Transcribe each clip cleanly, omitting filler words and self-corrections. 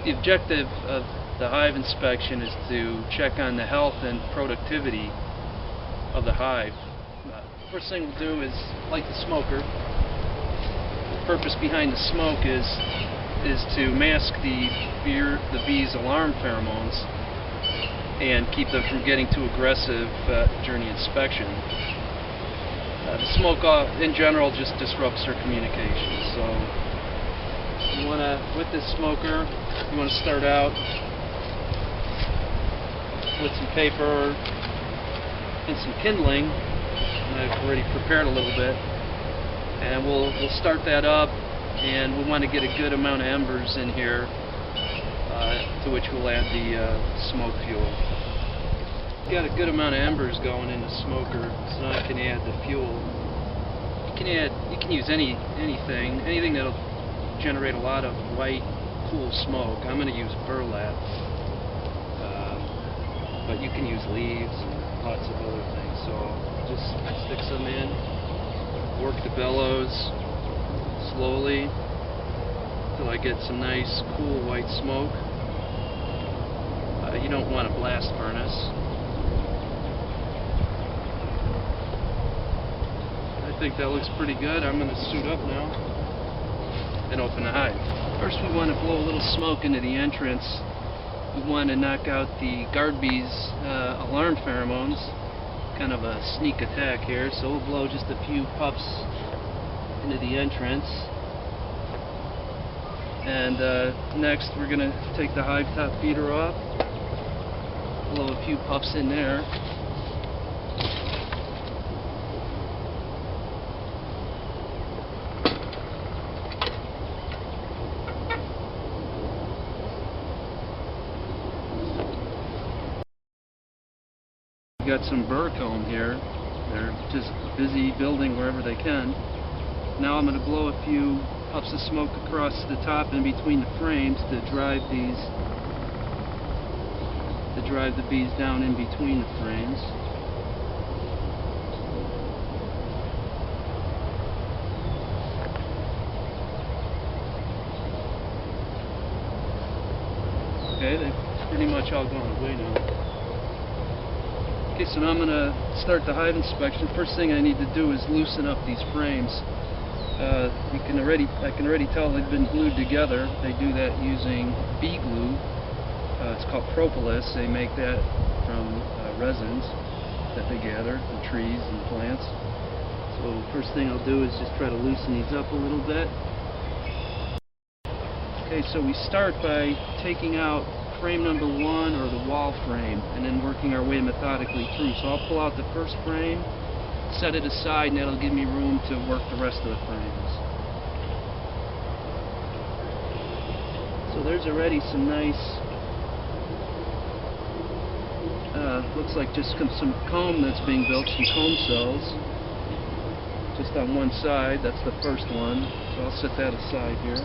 The objective of the hive inspection is to check on the health and productivity of the hive. First thing we'll do is light the smoker. The purpose behind the smoke is to mask the bees' alarm pheromones and keep them from getting too aggressive during the inspection. The smoke in general just disrupts their communication. So you want to, with this smoker, you want to start out with some paper and some kindling. I've already prepared a little bit, and we'll start that up, and we want to get a good amount of embers in here, to which we'll add the smoke fuel. Got a good amount of embers going in the smoker, so now I can add the fuel. You can use anything that'll generate a lot of white, cool smoke. I'm going to use burlap, but you can use leaves and lots of other things. So just stick some in, work the bellows slowly until I get some nice, cool white smoke. You don't want a blast furnace. I think that looks pretty good. I'm going to suit up now and open the hive. First we want to blow a little smoke into the entrance. We want to knock out the guard bees' alarm pheromones. Kind of a sneak attack here, so we'll blow just a few puffs into the entrance. And next we're going to take the hive top feeder off, blow a few puffs in there. Got some burr comb here. They're just busy building wherever they can. Now I'm going to blow a few puffs of smoke across the top and between the frames to drive the bees down in between the frames. Okay, they've pretty much all gone away now. Okay, so now I'm going to start the hive inspection. First thing I need to do is loosen up these frames. I can already tell they've been glued together. They do that using bee glue. It's called propolis. They make that from resins that they gather from trees and plants. So first thing I'll do is just try to loosen these up a little bit. Okay, so we start by taking out frame number 1 or the wall frame and then working our way methodically through. So I'll pull out the first frame, set it aside, and that'll give me room to work the rest of the frames. So there's already some nice, looks like just some comb that's being built, some comb cells, just on one side. That's the first one, so I'll set that aside here.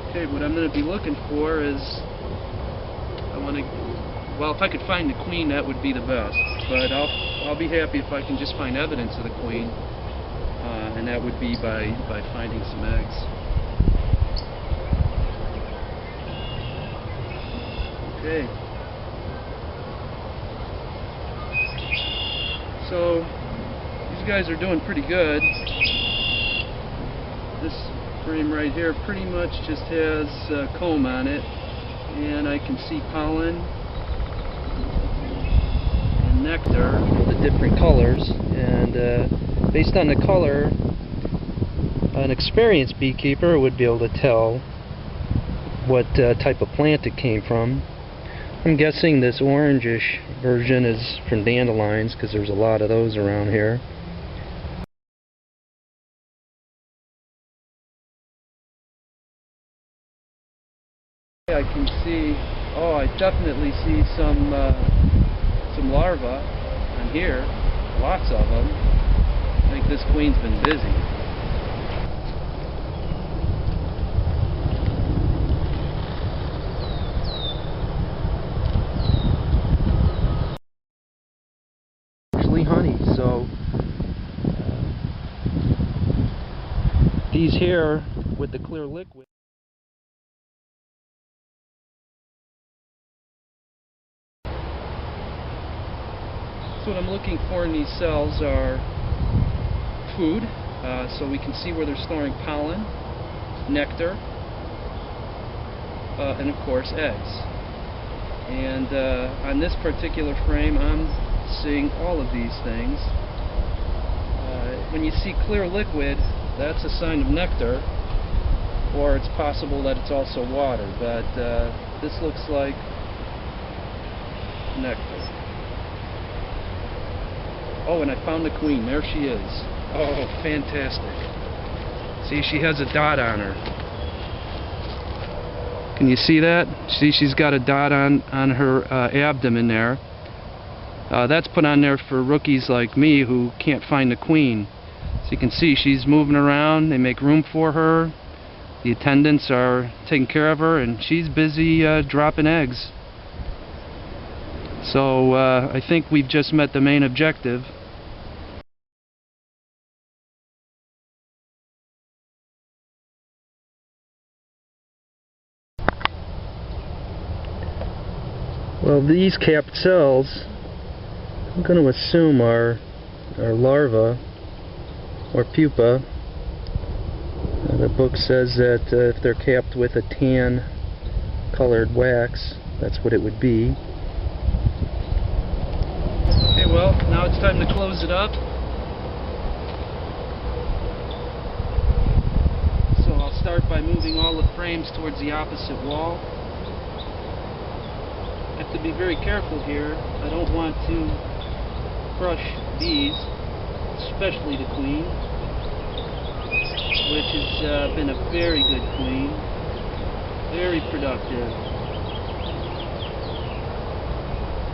Okay, what I'm going to be looking for is, well, if I could find the queen, that would be the best. But I'll be happy if I can just find evidence of the queen, and that would be by finding some eggs. Okay. So these guys are doing pretty good. This frame right here pretty much just has comb on it, and I can see pollen and nectar, the different colors, and based on the color, an experienced beekeeper would be able to tell what type of plant it came from. I'm guessing this orangish version is from dandelions because there's a lot of those around here. I can see, I definitely see some larvae on here, lots of them. I think this queen's been busy. Actually honey, so these here with the clear liquid. So what I'm looking for in these cells are food, so we can see where they're storing pollen, nectar, and of course eggs. And on this particular frame I'm seeing all of these things. When you see clear liquid, that's a sign of nectar, or it's possible that it's also water, but this looks like nectar. Oh, and I found the queen. There she is. Oh, fantastic. See, she has a dot on her. Can you see that? See, she's got a dot on her abdomen there. That's put on there for rookies like me who can't find the queen. So you can see she's moving around. They make room for her. The attendants are taking care of her, and she's busy dropping eggs. So I think we've just met the main objective. Well, these capped cells, I'm going to assume are larvae or pupa. The book says that if they're capped with a tan colored wax, that's what it would be. Okay, well, now it's time to close it up. So I'll start by moving all the frames towards the opposite wall. I have to be very careful here. I don't want to crush bees, especially the queen, which has been a very good queen, very productive.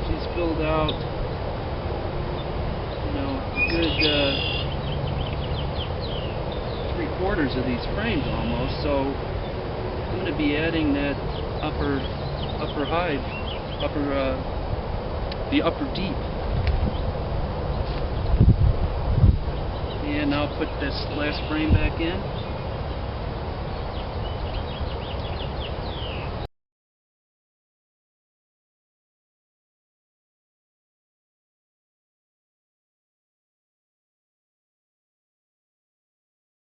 She's filled out, you know, a good 3/4 of these frames almost. So I'm going to be adding that upper hive. The upper deep. And I'll put this last frame back in.